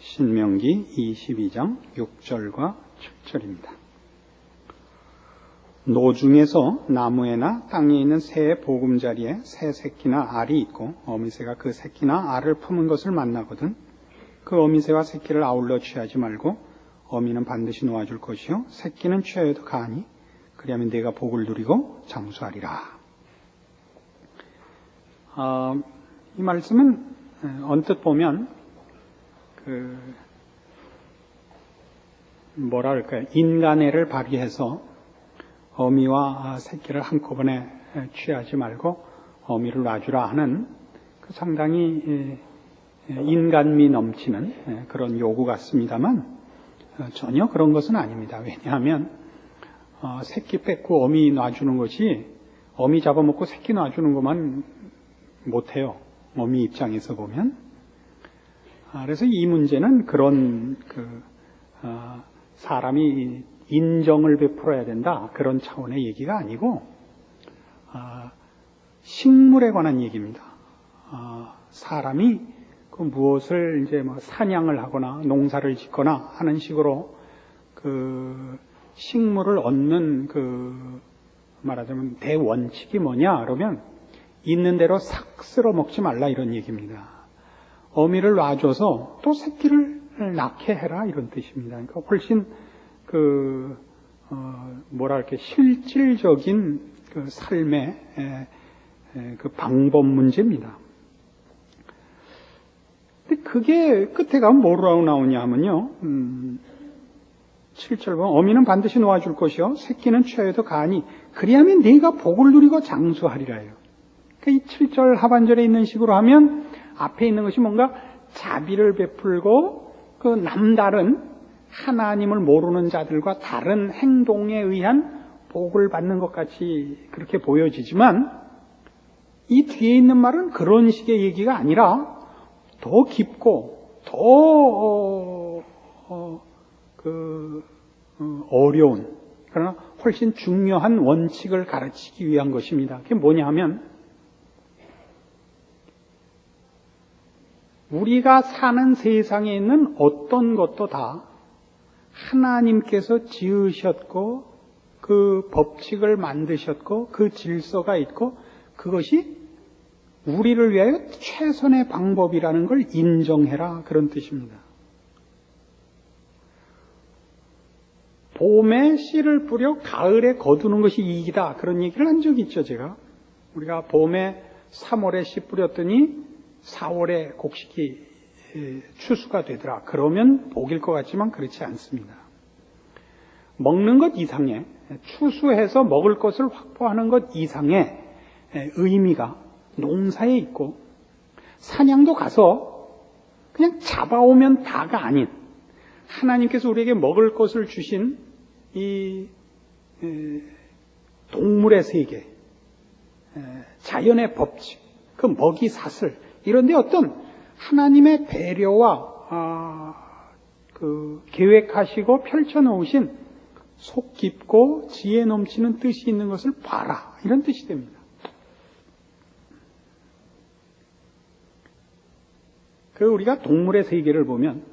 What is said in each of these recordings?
신명기 22장 6절과 7절입니다. 노중에서 나무에나 땅에 있는 새의 보금자리에 새 새끼나 알이 있고 어미새가 그 새끼나 알을 품은 것을 만나거든 그 어미새와 새끼를 아울러 취하지 말고 어미는 반드시 놓아줄 것이요 새끼는 취하여도 가하니 그리하면 네가 복을 누리고 장수하리라. 이 말씀은 언뜻 보면 인간애를 발휘해서 어미와 새끼를 한꺼번에 취하지 말고 어미를 놔주라 하는 상당히 인간미 넘치는 그런 요구 같습니다만 전혀 그런 것은 아닙니다. 왜냐하면 새끼 뺏고 어미 놔주는 것이 어미 잡아먹고 새끼 놔주는 것만 못해요. 어미 입장에서 보면. 그래서 이 문제는 그런 사람이 인정을 베풀어야 된다 그런 차원의 얘기가 아니고 식물에 관한 얘기입니다. 사람이 무엇을 이제 사냥을 하거나 농사를 짓거나 하는 식으로 식물을 얻는 말하자면 대원칙이 뭐냐 그러면 있는 대로 싹 쓸어 먹지 말라 이런 얘기입니다. 어미를 놔줘서 또 새끼를 낳게 해라 이런 뜻입니다. 그러니까 훨씬 실질적인 삶의 방법 문제입니다. 근데 그게 끝에 가면 뭐라고 나오냐 하면요. 7절 보면 어미는 반드시 놓아줄 것이요 새끼는 취하여도 가하니 그리하면 네가 복을 누리고 장수하리라요. 그러니까 이 7절 하반절에 있는 식으로 하면 앞에 있는 것이 뭔가 자비를 베풀고 남다른 하나님을 모르는 자들과 다른 행동에 의한 복을 받는 것 같이 그렇게 보여지지만 이 뒤에 있는 말은 그런 식의 얘기가 아니라 더 깊고 더 어려운 그러나 훨씬 중요한 원칙을 가르치기 위한 것입니다. 그게 뭐냐 하면 우리가 사는 세상에 있는 어떤 것도 다 하나님께서 지으셨고 그 법칙을 만드셨고 그 질서가 있고 그것이 우리를 위하여 최선의 방법이라는 걸 인정해라 그런 뜻입니다. 봄에 씨를 뿌려 가을에 거두는 것이 이익이다 그런 얘기를 한 적이 있죠. 제가 우리가 봄에 3월에 씨 뿌렸더니 4월에 곡식이 추수가 되더라. 그러면 복일 것 같지만 그렇지 않습니다. 먹는 것 이상의 추수해서 먹을 것을 확보하는 것 이상의 의미가 농사에 있고 사냥도 가서 그냥 잡아오면 다가 아닌 하나님께서 우리에게 먹을 것을 주신 이 동물의 세계, 자연의 법칙, 그 먹이 사슬 이런데 어떤 하나님의 배려와 계획하시고 펼쳐놓으신 속 깊고 지혜 넘치는 뜻이 있는 것을 봐라 이런 뜻이 됩니다. 우리가 동물의 세계를 보면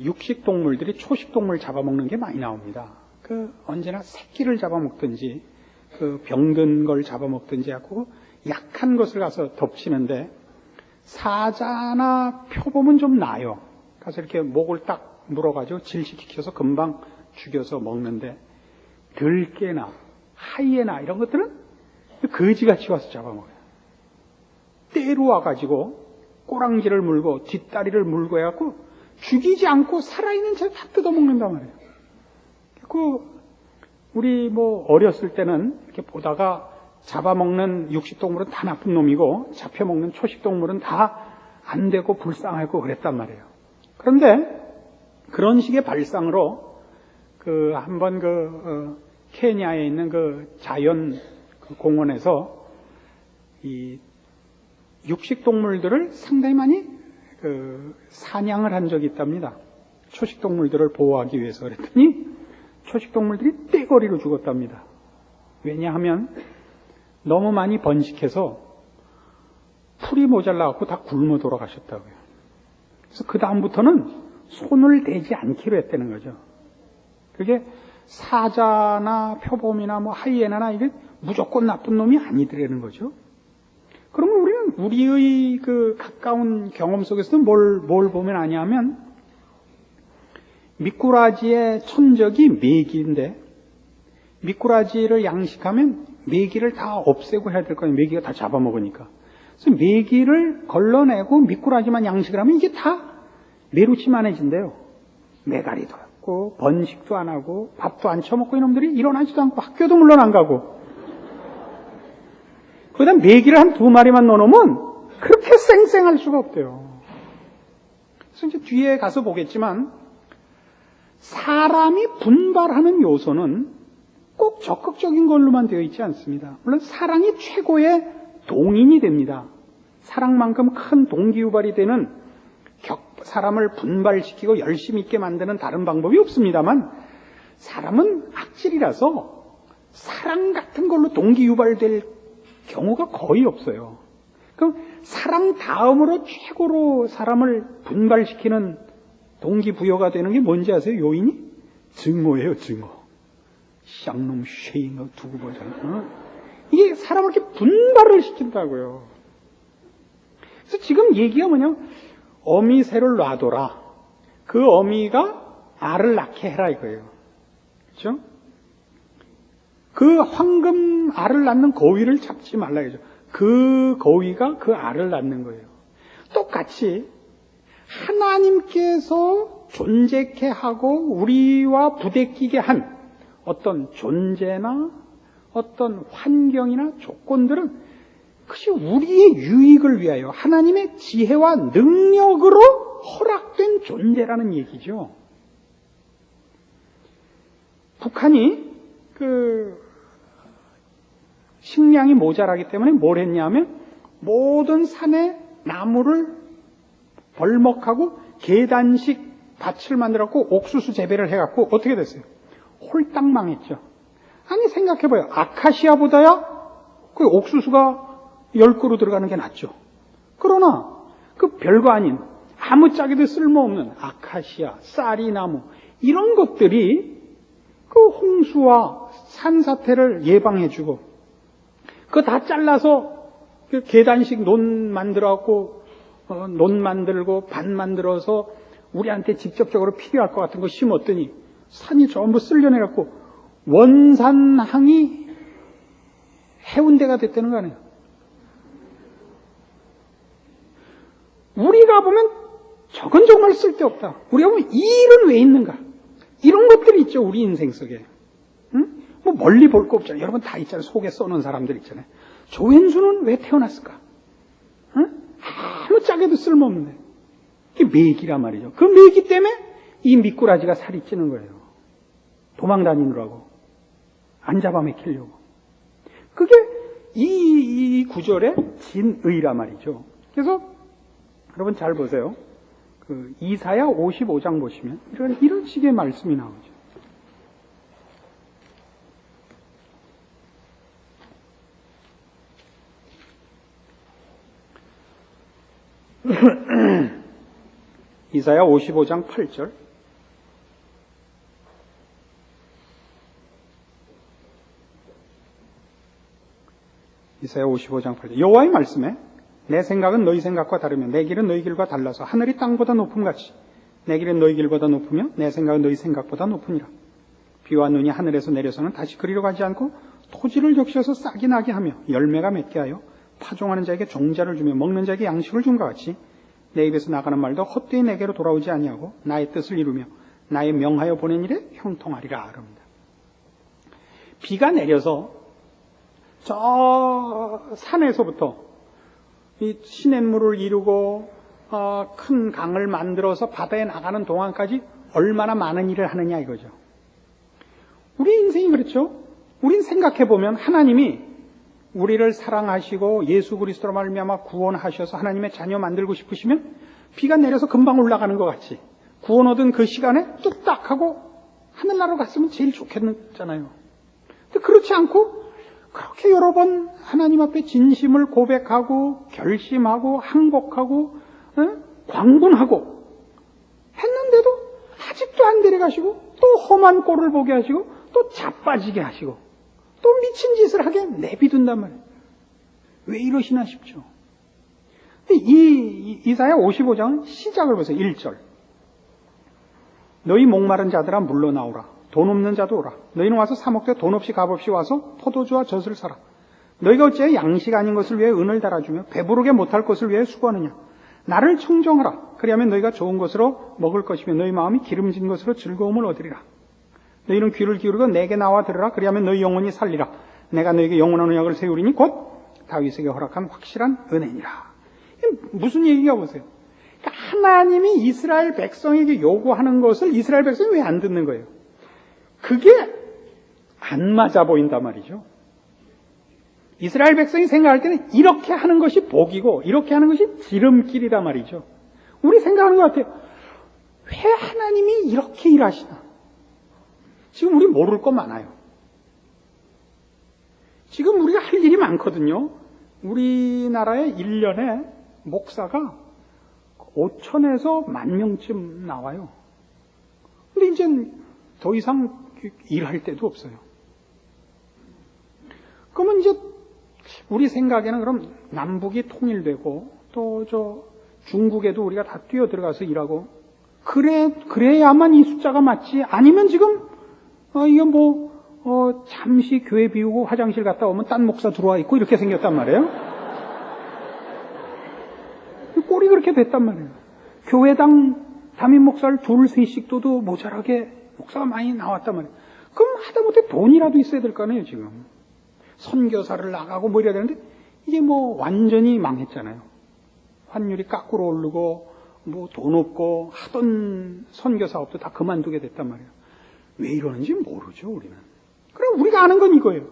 육식 동물들이 초식 동물 잡아먹는 게 많이 나옵니다. 언제나 새끼를 잡아먹든지 병든 걸 잡아먹든지 하고 약한 것을 가서 덮치는데 사자나 표범은 좀 나아요. 가서 이렇게 목을 딱 물어가지고 질식시켜서 금방 죽여서 먹는데 들깨나 하이에나 이런 것들은 거지같이 와서 잡아먹어요. 떼로 와가지고 꼬랑지를 물고 뒷다리를 물고 해갖고 죽이지 않고 살아있는 채 다 뜯어먹는단 말이에요. 우리 어렸을 때는 이렇게 보다가 잡아먹는 육식동물은 다 나쁜 놈이고 잡혀먹는 초식동물은 다 안 되고 불쌍하고 그랬단 말이에요. 그런데 그런 식의 발상으로 한번 케냐에 있는 자연 공원에서 이 육식동물들을 상당히 많이 사냥을 한 적이 있답니다. 초식동물들을 보호하기 위해서 그랬더니 초식동물들이 떼거리로 죽었답니다. 왜냐하면 너무 많이 번식해서 풀이 모자라갖고 다 굶어 돌아가셨다고요. 그래서 그 다음부터는 손을 대지 않기로 했다는 거죠. 그게 사자나 표범이나 뭐 하이에나나 이게 무조건 나쁜 놈이 아니더라는 거죠. 그러면 우리는 우리의 그 가까운 경험 속에서는 뭘 보면 아냐면 미꾸라지의 천적이 메기인데 미꾸라지를 양식하면 메기를 다 없애고 해야 될 거 아니에요. 메기가 다 잡아먹으니까. 그래서 메기를 걸러내고 미꾸라지만 양식을 하면 이게 다 메루치만해진대요. 메가리도 없고 번식도 안 하고 밥도 안 처먹고 이놈들이 일어나지도 않고 학교도 물론 안 가고 거기다 메기를 한 2마리만 넣어놓으면 그렇게 쌩쌩할 수가 없대요. 그래서 이제 뒤에 가서 보겠지만 사람이 분발하는 요소는 꼭 적극적인 걸로만 되어 있지 않습니다. 물론 사랑이 최고의 동인이 됩니다. 사랑만큼 큰 동기유발이 되는 사람을 분발시키고 열심히 있게 만드는 다른 방법이 없습니다만 사람은 악질이라서 사랑 같은 걸로 동기유발될 경우가 거의 없어요. 그럼 사랑 다음으로 최고로 사람을 분발시키는 동기부여가 되는 게 뭔지 아세요? 요인이? 증오예요, 증오. 쌍놈 쉐잉을 두고 보잖아. 이게 사람을 이렇게 분발을 시킨다고요. 그래서 지금 얘기가 뭐냐면 어미 새를 놔둬라. 그 어미가 알을 낳게 해라 이거예요. 그렇죠? 그 황금 알을 낳는 거위를 잡지 말라 이거죠. 그 거위가 그 알을 낳는 거예요. 똑같이 하나님께서 존재케 하고 우리와 부대끼게 한 어떤 존재나 어떤 환경이나 조건들은 그것이 우리의 유익을 위하여 하나님의 지혜와 능력으로 허락된 존재라는 얘기죠. 북한이 식량이 모자라기 때문에 뭘 했냐면 모든 산에 나무를 벌목하고 계단식 밭을 만들었고 옥수수 재배를 해갖고 어떻게 됐어요? 홀딱 망했죠. 아니 생각해봐요. 아카시아보다야 그 옥수수가 10그루 들어가는 게 낫죠. 그러나 그 별거 아닌 아무짝에도 쓸모없는 아카시아, 쌀이나무 이런 것들이 그 홍수와 산사태를 예방해주고 그거 다 잘라서 그 계단식 논 만들어갖고 논 만들고 밭 만들어서 우리한테 직접적으로 필요할 것 같은 거 심었더니 산이 전부 쓸려내갖고 원산항이 해운대가 됐다는 거 아니에요. 우리가 보면 저건 정말 쓸데없다. 우리가 보면 이 일은 왜 있는가. 이런 것들이 있죠. 우리 인생 속에. 응? 뭐 멀리 볼 거 없잖아요. 여러분 다 있잖아요. 속에 써놓은 사람들 있잖아요. 조현수는 왜 태어났을까? 응? 아무 짝에도 쓸모없는데. 그게 매기란 말이죠. 그 매기 때문에 이 미꾸라지가 살이 찌는 거예요. 도망 다니느라고. 안 잡아먹히려고. 그게 이 구절의 진의란 말이죠. 그래서 여러분 잘 보세요. 이사야 55장 보시면 이런 식의 말씀이 나오죠. 이사야 55장 8절. 이사야 55장 8절. 여호와의 말씀에 내 생각은 너희 생각과 다르며 내 길은 너희 길과 달라서 하늘이 땅보다 높음같이 내 길은 너희 길보다 높으며 내 생각은 너희 생각보다 높으니라. 비와 눈이 하늘에서 내려서는 다시 그리로 가지 않고 토지를 적셔서 싹이 나게 하며 열매가 맺게 하여 파종하는 자에게 종자를 주며 먹는 자에게 양식을 준 것 같이 내 입에서 나가는 말도 헛되이 내게로 돌아오지 아니하고 나의 뜻을 이루며 나의 명하여 보낸 일에 형통하리라. 그럽니다. 비가 내려서 저 산에서부터 이 시냇물을 이루고 큰 강을 만들어서 바다에 나가는 동안까지 얼마나 많은 일을 하느냐 이거죠. 우리 인생이 그렇죠. 우린 생각해보면 하나님이 우리를 사랑하시고 예수 그리스도로 말미암아 구원하셔서 하나님의 자녀 만들고 싶으시면 비가 내려서 금방 올라가는 것 같이 구원 얻은 그 시간에 뚝딱 하고 하늘나라로 갔으면 제일 좋겠잖아요. 근데 그렇지 않고 그렇게 여러 번 하나님 앞에 진심을 고백하고 결심하고 항복하고 광분하고 했는데도 아직도 안 데려가시고 또 험한 꼴을 보게 하시고 또 자빠지게 하시고 또 미친 짓을 하게 내비둔단 말이에요. 왜 이러시나 싶죠. 이 이사야 55장 시작을 보세요. 1절. 너희 목마른 자들아 물러나오라. 돈 없는 자도 오라. 너희는 와서 사 먹되 돈 없이 값없이 와서 포도주와 젖을 사라. 너희가 어찌 양식 아닌 것을 위해 은을 달아주며 배부르게 못할 것을 위해 수고하느냐. 나를 청정하라. 그리하면 너희가 좋은 것으로 먹을 것이며 너희 마음이 기름진 것으로 즐거움을 얻으리라. 너희는 귀를 기울이고 내게 나와 들으라. 그리하면 너희 영혼이 살리라. 내가 너희에게 영원한 언약을 세우리니 곧 다윗에게 허락한 확실한 은혜니라. 무슨 얘기가 보세요. 그러니까 하나님이 이스라엘 백성에게 요구하는 것을 이스라엘 백성이 왜 안 듣는 거예요? 그게 안 맞아 보인단 말이죠. 이스라엘 백성이 생각할 때는 이렇게 하는 것이 복이고 이렇게 하는 것이 지름길이란 말이죠. 우리 생각하는 것 같아요. 왜 하나님이 이렇게 일하시나? 지금 우리 모를 거 많아요. 지금 우리가 할 일이 많거든요. 우리나라에 1년에 목사가 5천에서 10,000명쯤 나와요. 근데 이제 더 이상 일할 때도 없어요. 그러면 이제 우리 생각에는 그럼 남북이 통일되고 또 중국에도 우리가 다 뛰어 들어가서 일하고 그래야만 이 숫자가 맞지. 아니면 지금 이게 잠시 교회 비우고 화장실 갔다 오면 딴 목사 들어와 있고 이렇게 생겼단 말이에요. 꼴이 그렇게 됐단 말이에요. 교회당 담임 목사를 둘, 셋씩 둬도 모자라게 목사가 많이 나왔단 말이에요. 그럼 하다못해 돈이라도 있어야 될 거 아니에요, 지금. 선교사를 나가고 뭐 이래야 되는데 이게 완전히 망했잖아요. 환율이 거꾸로 오르고 돈 없고 하던 선교사업도 다 그만두게 됐단 말이에요. 왜 이러는지 모르죠, 우리는. 그럼 우리가 아는 건 이거예요.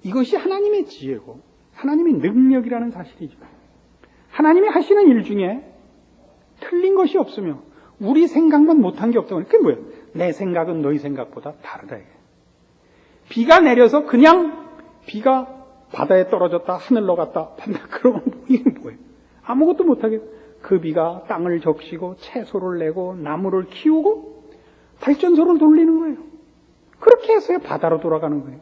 이것이 하나님의 지혜고 하나님의 능력이라는 사실이죠. 하나님이 하시는 일 중에 틀린 것이 없으며 우리 생각만 못한 게 없다고. 그게 뭐예요? 내 생각은 너희 생각보다 다르다. 이게. 비가 내려서 그냥 비가 바다에 떨어졌다 하늘로 갔다 판다. 그러면 이게 뭐예요? 아무것도 못하게. 그 비가 땅을 적시고 채소를 내고 나무를 키우고 발전소를 돌리는 거예요. 그렇게 해서야 바다로 돌아가는 거예요.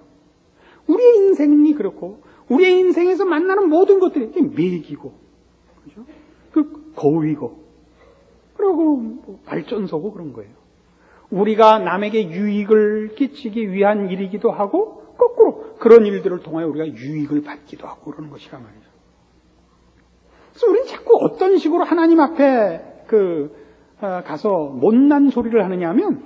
우리의 인생이 그렇고 우리의 인생에서 만나는 모든 것들이 매기고 그죠? 그 거위고 그리고 발전소고 그런 거예요. 우리가 남에게 유익을 끼치기 위한 일이기도 하고 거꾸로 그런 일들을 통하여 우리가 유익을 받기도 하고 그러는 것이란 말이죠. 그래서 우리는 자꾸 어떤 식으로 하나님 앞에 가서 못난 소리를 하느냐 하면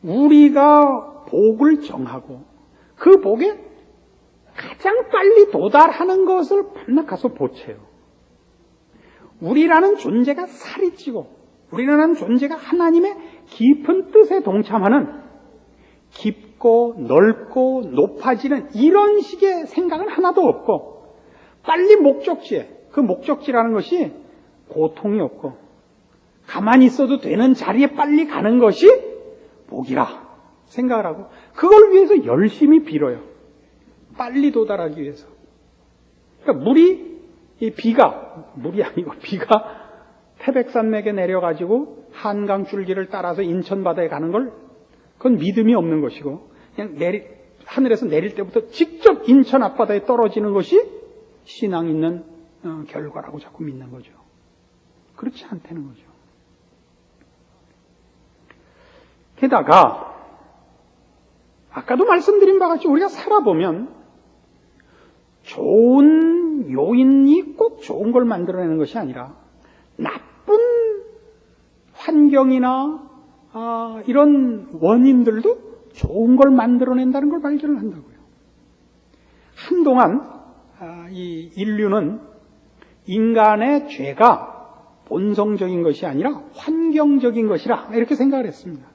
우리가 복을 정하고 그 복에 가장 빨리 도달하는 것을 반드시 가서 보채요. 우리라는 존재가 살이 찌고 우리라는 존재가 하나님의 깊은 뜻에 동참하는 깊고 넓고 높아지는 이런 식의 생각은 하나도 없고 빨리 목적지에 그 목적지라는 것이 고통이 없고 가만히 있어도 되는 자리에 빨리 가는 것이 복이라 생각을 하고 그걸 위해서 열심히 빌어요. 빨리 도달하기 위해서. 그러니까 비가 태백산맥에 내려가지고 한강 줄기를 따라서 인천 바다에 가는 걸 그건 믿음이 없는 것이고 그냥 하늘에서 내릴 때부터 직접 인천 앞바다에 떨어지는 것이 신앙 있는 결과라고 자꾸 믿는 거죠. 그렇지 않다는 거죠. 게다가 아까도 말씀드린 바와 같이 우리가 살아보면 좋은 요인이 꼭 좋은 걸 만들어내는 것이 아니라 나쁜 환경이나 이런 원인들도 좋은 걸 만들어낸다는 걸 발견을 한다고요. 한동안 이 인류는 인간의 죄가 본성적인 것이 아니라 환경적인 것이라 이렇게 생각을 했습니다.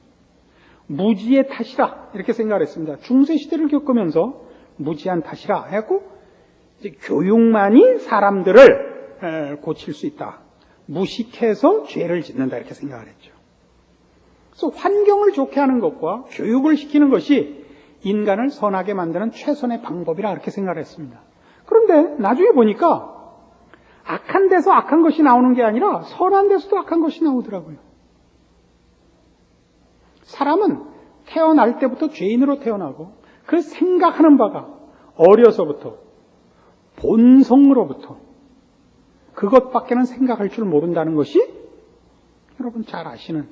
무지의 탓이라 이렇게 생각을 했습니다. 중세시대를 겪으면서 무지한 탓이라 해갖고 교육만이 사람들을 고칠 수 있다. 무식해서 죄를 짓는다 이렇게 생각을 했죠. 그래서 환경을 좋게 하는 것과 교육을 시키는 것이 인간을 선하게 만드는 최선의 방법이라 그렇게 생각을 했습니다. 그런데 나중에 보니까 악한 데서 악한 것이 나오는 게 아니라 선한 데서도 악한 것이 나오더라고요. 사람은 태어날 때부터 죄인으로 태어나고 그 생각하는 바가 어려서부터 본성으로부터 그것밖에는 생각할 줄 모른다는 것이 여러분 잘 아시는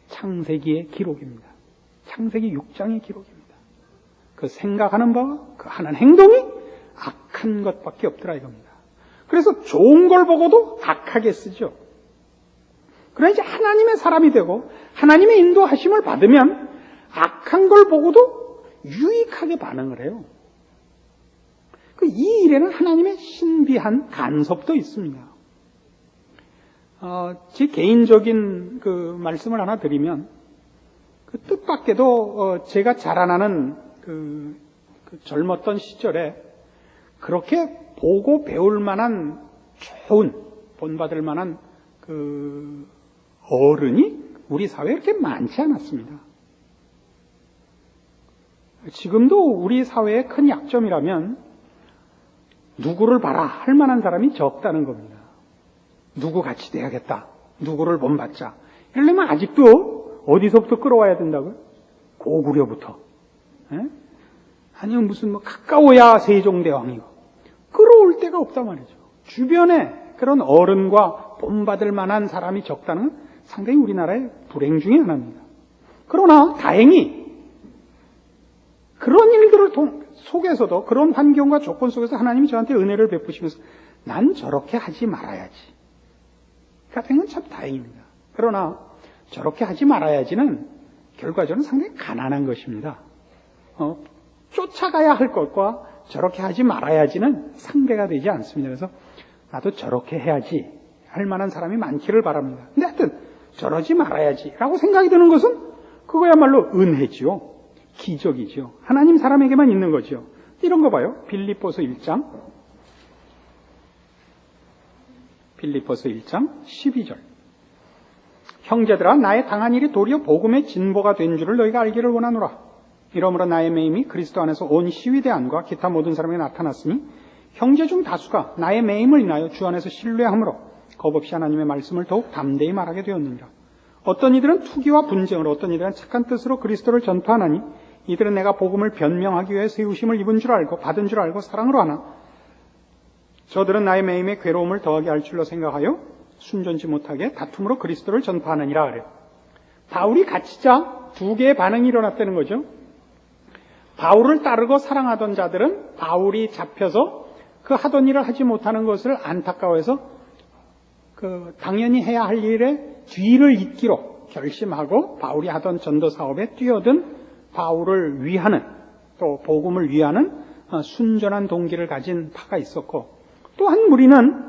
창세기의 기록입니다. 창세기 6장의 기록입니다. 그 생각하는 바와 그 하는 행동이 악한 것밖에 없더라 이겁니다. 그래서 좋은 걸 보고도 악하게 쓰죠. 그러나 이제 하나님의 사람이 되고 하나님의 인도하심을 받으면 악한 걸 보고도 유익하게 반응을 해요. 이 일에는 하나님의 신비한 간섭도 있습니다. 제 개인적인 그 말씀을 하나 드리면, 그 뜻밖에도 제가 자라나는 그 젊었던 시절에 그렇게 보고 배울 만한 좋은 본받을 만한 그 어른이 우리 사회에 그렇게 많지 않았습니다. 지금도 우리 사회의 큰 약점이라면 누구를 봐라 할 만한 사람이 적다는 겁니다. 누구 같이 돼야겠다. 누구를 본받자. 이러려면 아직도 어디서부터 끌어와야 된다고요? 고구려부터. 예? 아니면 무슨 가까워야 세종대왕이고. 끌어올 데가 없단 말이죠. 주변에 그런 어른과 본받을 만한 사람이 적다는 건 상당히 우리나라의 불행 중에 하나입니다. 그러나 다행히 그런 일들을 속에서도 그런 환경과 조건 속에서 하나님이 저한테 은혜를 베푸시면서 난 저렇게 하지 말아야지. 같은 건 참 다행입니다. 그러나 저렇게 하지 말아야지는 결과적으로 상당히 가난한 것입니다. 쫓아가야 할 것과 저렇게 하지 말아야지는 상대가 되지 않습니다. 그래서 나도 저렇게 해야지 할 만한 사람이 많기를 바랍니다. 근데 하여튼 저러지 말아야지라고 생각이 드는 것은 그거야말로 은혜지요. 기적이죠. 하나님 사람에게만 있는 거죠. 이런 거 봐요. 빌립보서 1장 12절. 형제들아 나의 당한 일이 도리어 복음의 진보가 된 줄을 너희가 알기를 원하노라. 이러므로 나의 매임이 그리스도 안에서 온 시위대안과 기타 모든 사람에게 나타났으니 형제 중 다수가 나의 매임을 인하여 주 안에서 신뢰함으로 겁없이 하나님의 말씀을 더욱 담대히 말하게 되었느니라. 어떤 이들은 투기와 분쟁으로 어떤 이들은 착한 뜻으로 그리스도를 전파하나니 이들은 내가 복음을 변명하기 위해 세우심을 입은 줄 알고 받은 줄 알고 사랑으로 하나 저들은 나의 매임에 괴로움을 더하게 할 줄로 생각하여 순전치 못하게 다툼으로 그리스도를 전파하느니라 그래요. 바울이 갇히자 두 개의 반응이 일어났다는 거죠. 바울을 따르고 사랑하던 자들은 바울이 잡혀서 그 하던 일을 하지 못하는 것을 안타까워해서 당연히 해야 할 일에 뒤를 잇기로 결심하고 바울이 하던 전도 사업에 뛰어든 바울을 위하는 또 복음을 위하는 순전한 동기를 가진 파가 있었고 또 한 무리는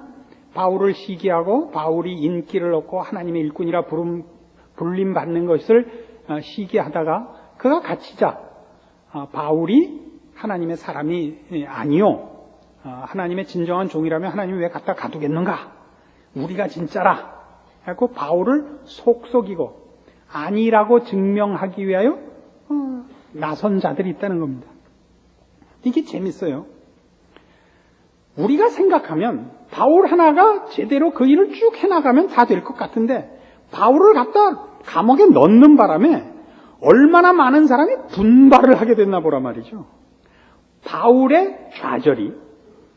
바울을 시기하고 바울이 인기를 얻고 하나님의 일꾼이라 불림받는 것을 시기하다가 그가 갇히자 바울이 하나님의 사람이 아니요 하나님의 진정한 종이라면 하나님이 왜 갖다 가두겠는가 우리가 진짜라 하고 바울을 속속이고 아니라고 증명하기 위하여 나선 자들이 있다는 겁니다. 이게 재밌어요. 우리가 생각하면 바울 하나가 제대로 그 일을 쭉 해나가면 다 될 것 같은데 바울을 갖다 감옥에 넣는 바람에 얼마나 많은 사람이 분발을 하게 됐나 보란 말이죠. 바울의 좌절이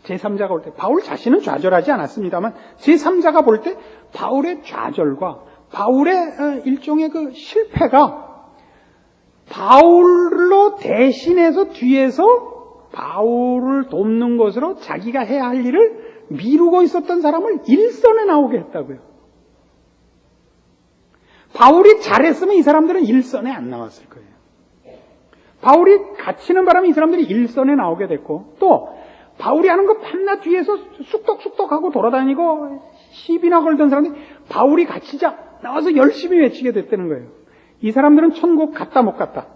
제3자가 볼 때 바울 자신은 좌절하지 않았습니다만 제3자가 볼 때 바울의 좌절과 바울의 일종의 그 실패가 바울로 대신해서 뒤에서 바울을 돕는 것으로 자기가 해야 할 일을 미루고 있었던 사람을 일선에 나오게 했다고요. 바울이 잘했으면 이 사람들은 일선에 안 나왔을 거예요. 바울이 갇히는 바람에 이 사람들이 일선에 나오게 됐고 또 바울이 하는 거 밤낮 뒤에서 쑥덕쑥덕하고 돌아다니고 시비나 걸던 사람들이 바울이 갇히자 나와서 열심히 외치게 됐다는 거예요. 이 사람들은 천국 갔다 못 갔다.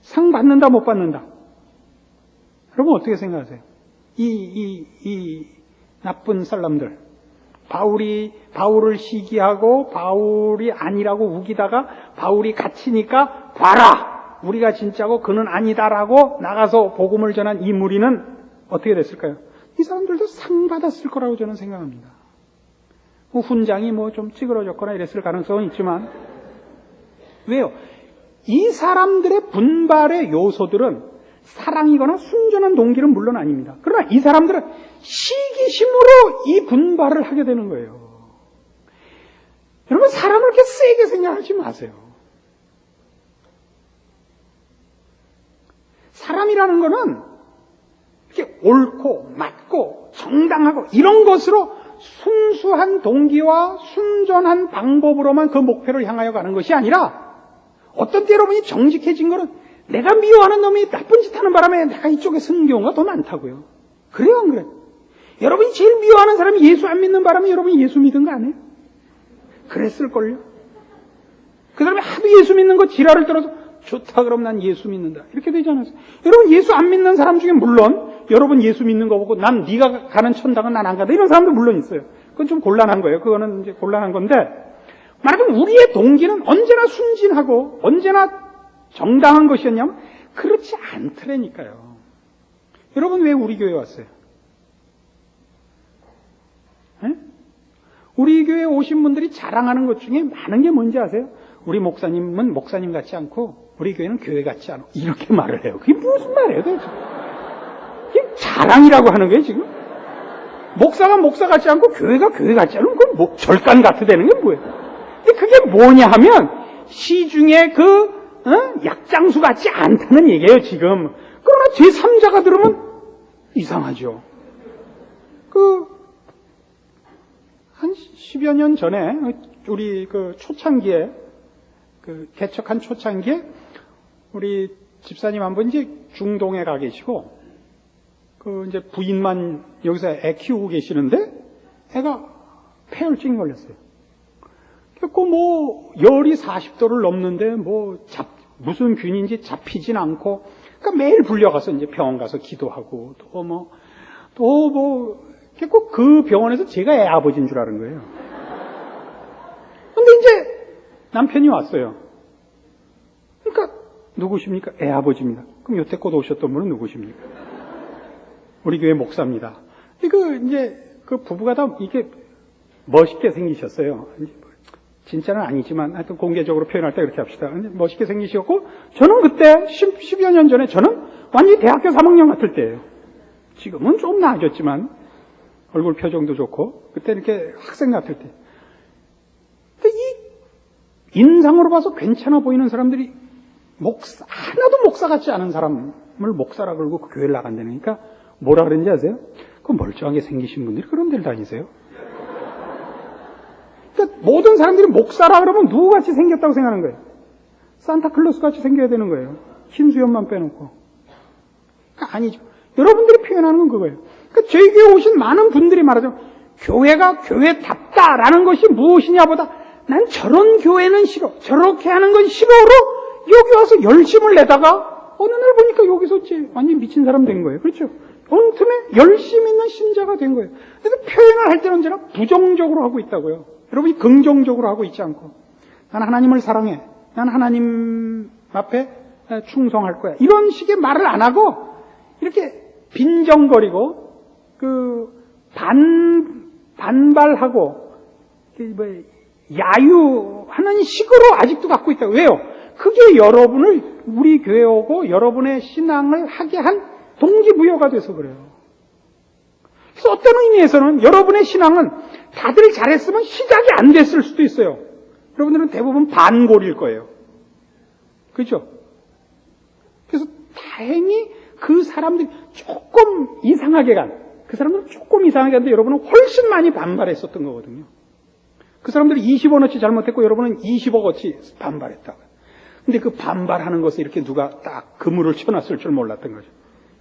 상 받는다 못 받는다. 여러분 어떻게 생각하세요? 이 나쁜 사람들. 바울을 시기하고 바울이 아니라고 우기다가 바울이 갇히니까 봐라! 우리가 진짜고 그는 아니다라고 나가서 복음을 전한 이 무리는 어떻게 됐을까요? 이 사람들도 상 받았을 거라고 저는 생각합니다. 뭐 훈장이 뭐 좀 찌그러졌거나 이랬을 가능성은 있지만, 왜요? 이 사람들의 분발의 요소들은 사랑이거나 순전한 동기는 물론 아닙니다. 그러나 이 사람들은 시기심으로 이 분발을 하게 되는 거예요. 여러분, 사람을 이렇게 세게 생각하지 마세요. 사람이라는 거는 이렇게 옳고 맞고 정당하고 이런 것으로 순수한 동기와 순전한 방법으로만 그 목표를 향하여 가는 것이 아니라, 어떤 때 여러분이 정직해진 거는 내가 미워하는 놈이 나쁜 짓 하는 바람에 내가 이쪽에 서는 경우가 더 많다고요. 그래요, 안 그래요? 여러분이 제일 미워하는 사람이 예수 안 믿는 바람에 여러분이 예수 믿은 거 아니에요? 그랬을걸요? 그 사람이 하도 예수 믿는 거 지랄을 떨어서 좋다 그럼 난 예수 믿는다 이렇게 되지 않았어요? 여러분, 예수 안 믿는 사람 중에 물론 여러분 예수 믿는 거 보고 난 네가 가는 천당은 난 안 간다 이런 사람도 물론 있어요. 그건 좀 곤란한 거예요. 그거는 이제 곤란한 건데, 말하자면 우리의 동기는 언제나 순진하고 언제나 정당한 것이었냐면 그렇지 않더라니까요. 여러분, 왜 우리 교회 왔어요? 에? 우리 교회에 오신 분들이 자랑하는 것 중에 많은 게 뭔지 아세요? 우리 목사님은 목사님 같지 않고 우리 교회는 교회 같지 않아. 이렇게 말을 해요. 그게 무슨 말이에요, 도대체? 이게 자랑이라고 하는 거예요, 지금? 목사가 목사 같지 않고 교회가 교회 같지 않으면 그건 뭐 절간 같아 되는 게 뭐예요? 근데 그게 뭐냐 하면 시중에 약장수 같지 않다는 얘기예요, 지금. 그러나 제3자가 들으면 이상하죠. 한 10여 년 전에 우리 초창기에 개척한 초창기에 우리 집사님 한 분 이제 중동에 가 계시고 이제 부인만 여기서 애 키우고 계시는데 애가 폐혈증이 걸렸어요. 그래서 뭐 열이 40도를 넘는데 무슨 균인지 잡히진 않고, 그러니까 매일 불려가서 이제 병원 가서 기도하고 꼭 그 병원에서 제가 애 아버지인 줄 아는 거예요. 근데 이제 남편이 왔어요. 그러니까 누구십니까? 애 아버지입니다. 그럼 여태껏 오셨던 분은 누구십니까? 우리 교회 목사입니다. 이제 그 부부가 다 이게 멋있게 생기셨어요. 진짜는 아니지만 하여튼 공개적으로 표현할 때 그렇게 합시다. 멋있게 생기셨고, 저는 그때 10여 년 전에 저는 완전히 대학교 3학년 같을 때예요. 지금은 좀 나아졌지만 얼굴 표정도 좋고 그때 이렇게 학생 같을 때. 근데 이 인상으로 봐서 괜찮아 보이는 사람들이 하나도 목사 같지 않은 사람을 목사라 그러고 그 교회를 나간다니까 뭐라 그랬는지 아세요? 그 멀쩡하게 생기신 분들이 그런 데를 다니세요? 그러니까 모든 사람들이 목사라 그러면 누구같이 생겼다고 생각하는 거예요. 산타클로스 같이 생겨야 되는 거예요. 흰 수염만 빼놓고. 그러니까 아니죠. 여러분들이 표현하는 건 그거예요. 그러니까 저희 교회에 오신 많은 분들이 말하자면 교회가 교회답다라는 것이 무엇이냐보다 난 저런 교회는 싫어, 저렇게 하는 건 싫어로 여기 와서 열심을 내다가 어느 날 보니까 여기서 완전히 미친 사람 된 거예요. 그렇죠? 어느 틈에 열심 있는 신자가 된 거예요. 그래서 표현을 할 때는 언제나 부정적으로 하고 있다고요. 여러분이 긍정적으로 하고 있지 않고, 난 하나님을 사랑해, 난 하나님 앞에 충성할 거야, 이런 식의 말을 안 하고 이렇게 빈정거리고 반발하고 야유하는 식으로 아직도 갖고 있다고. 왜요? 그게 여러분을 우리 교회에 오고 여러분의 신앙을 하게 한 동기부여가 돼서 그래요. 그래서 어떤 의미에서는 여러분의 신앙은 다들 잘했으면 시작이 안 됐을 수도 있어요. 여러분들은 대부분 반골일 거예요. 그렇죠? 그래서 다행히 그 사람들이 조금 이상하게 그 사람들은 조금 이상하게 갔는데 여러분은 훨씬 많이 반발했었던 거거든요. 그 사람들이 20원어치 잘못했고 여러분은 20억어치 반발했다고. 근데 그 반발하는 것을 이렇게 누가 딱 그물을 쳐놨을 줄 몰랐던 거죠.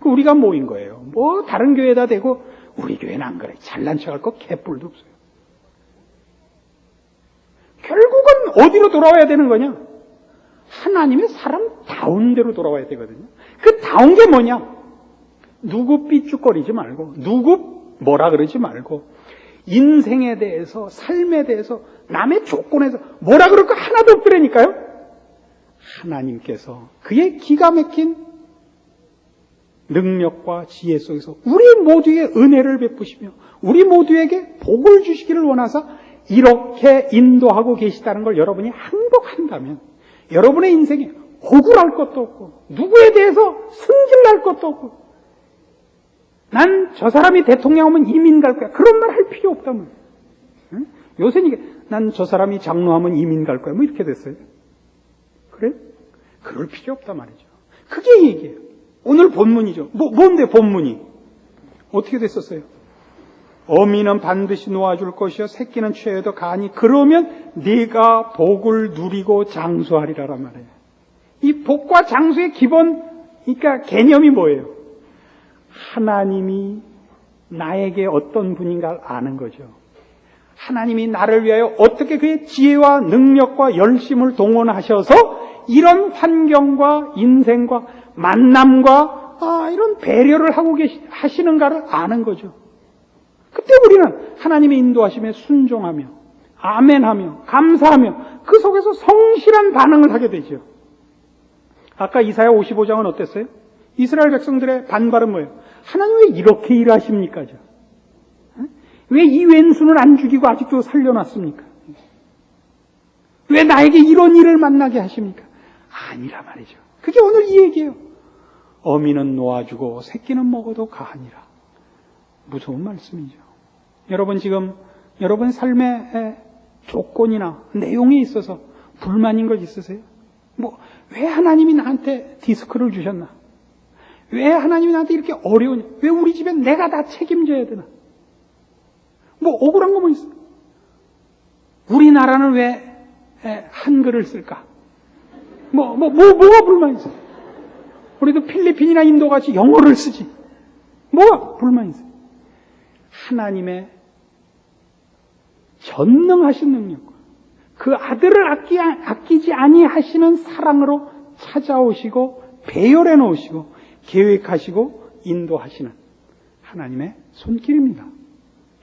우리가 모인 거예요. 다른 교회에다 대고 우리 교회는 안 그래, 잘난 척할 거 개뿔도 없어요. 결국은 어디로 돌아와야 되는 거냐? 하나님의 사람다운 대로 돌아와야 되거든요. 그 다운 게 뭐냐? 누구 삐죽거리지 말고, 누구 뭐라 그러지 말고, 인생에 대해서, 삶에 대해서, 남의 조건에서 뭐라 그럴 거 하나도 없더라니까요. 하나님께서 그의 기가 막힌 능력과 지혜 속에서 우리 모두에게 은혜를 베푸시며 우리 모두에게 복을 주시기를 원하사 이렇게 인도하고 계시다는 걸 여러분이 항복한다면 여러분의 인생에 억울할 것도 없고 누구에 대해서 승질날 것도 없고 난 저 사람이 대통령 하면 이민 갈 거야 그런 말 할 필요 없다면 응? 요새는 이게 난 저 사람이 장로하면 이민 갈 거야 뭐 이렇게 됐어요. 그래? 그럴 필요 없단 말이죠. 그게 얘기예요. 오늘 본문이죠. 뭔데 본문이? 어떻게 됐었어요? 어미는 반드시 놓아줄 것이요 새끼는 취하여도 가니 그러면 네가 복을 누리고 장수하리라란 말이에요. 이 복과 장수의 기본 그러니까 개념이 뭐예요? 하나님이 나에게 어떤 분인가를 아는 거죠. 하나님이 나를 위하여 어떻게 그의 지혜와 능력과 열심을 동원하셔서 이런 환경과 인생과 만남과 이런 배려를 하고 하시는가를 아는 거죠. 그때 우리는 하나님의 인도하심에 순종하며 아멘하며 감사하며 그 속에서 성실한 반응을 하게 되죠. 아까 이사야 55장은 어땠어요? 이스라엘 백성들의 반발은 뭐예요? 하나님 왜 이렇게 일하십니까? 왜 이 왼수는 안 죽이고 아직도 살려놨습니까? 왜 나에게 이런 일을 만나게 하십니까? 아니라 말이죠. 그게 오늘 이 얘기예요. 어미는 놓아주고 새끼는 먹어도 가하니라. 무서운 말씀이죠. 여러분 지금 여러분 삶의 조건이나 내용에 있어서 불만인 것 있으세요? 왜 하나님이 나한테 디스크를 주셨나? 왜 하나님이 나한테 이렇게 어려우냐? 왜 우리 집엔 내가 다 책임져야 되나? 억울한 거 뭐 있어? 우리나라는 왜 한글을 쓸까? 뭐가 불만이 있어? 우리도 필리핀이나 인도 같이 영어를 쓰지. 뭐가 불만이 있어? 하나님의 전능하신 능력과 그 아들을 아끼지 아니하시는 사랑으로 찾아오시고 배열해 놓으시고 계획하시고 인도하시는 하나님의 손길입니다.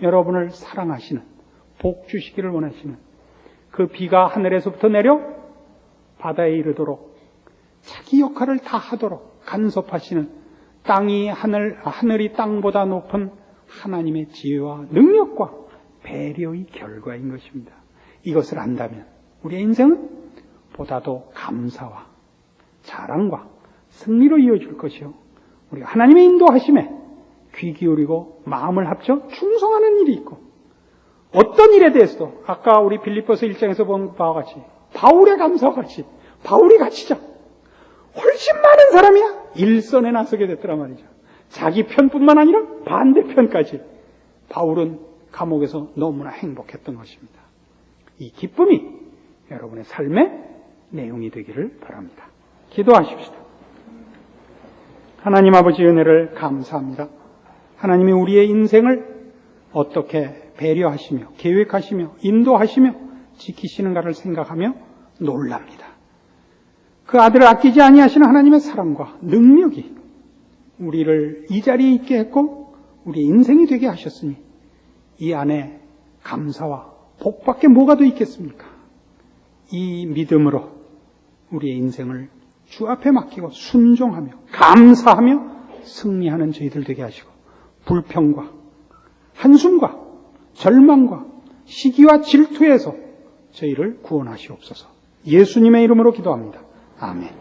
여러분을 사랑하시는 복 주시기를 원하시는 그 비가 하늘에서부터 내려 바다에 이르도록 자기 역할을 다 하도록 간섭하시는 하늘이 땅보다 높은 하나님의 지혜와 능력과 배려의 결과인 것입니다. 이것을 안다면 우리의 인생은 보다도 감사와 자랑과 승리로 이어질 것이요. 우리가 하나님의 인도하심에 귀 기울이고 마음을 합쳐 충성하는 일이 있고 어떤 일에 대해서도 아까 우리 빌립보서 1장에서 본 바와 같이 바울의 감사와 같이 바울이 갇히자 훨씬 많은 사람이야 일선에 나서게 됐더란 말이죠. 자기 편뿐만 아니라 반대편까지 바울은 감옥에서 너무나 행복했던 것입니다. 이 기쁨이 여러분의 삶의 내용이 되기를 바랍니다. 기도하십시다. 하나님 아버지 은혜를 감사합니다. 하나님이 우리의 인생을 어떻게 배려하시며 계획하시며 인도하시며 지키시는가를 생각하며 놀랍니다. 그 아들을 아끼지 아니하시는 하나님의 사랑과 능력이 우리를 이 자리에 있게 했고 우리의 인생이 되게 하셨으니 이 안에 감사와 복밖에 뭐가 더 있겠습니까? 이 믿음으로 우리의 인생을 주 앞에 맡기고 순종하며 감사하며 승리하는 저희들 되게 하시고 불평과 한숨과 절망과 시기와 질투에서 저희를 구원하시옵소서. 예수님의 이름으로 기도합니다. 아멘.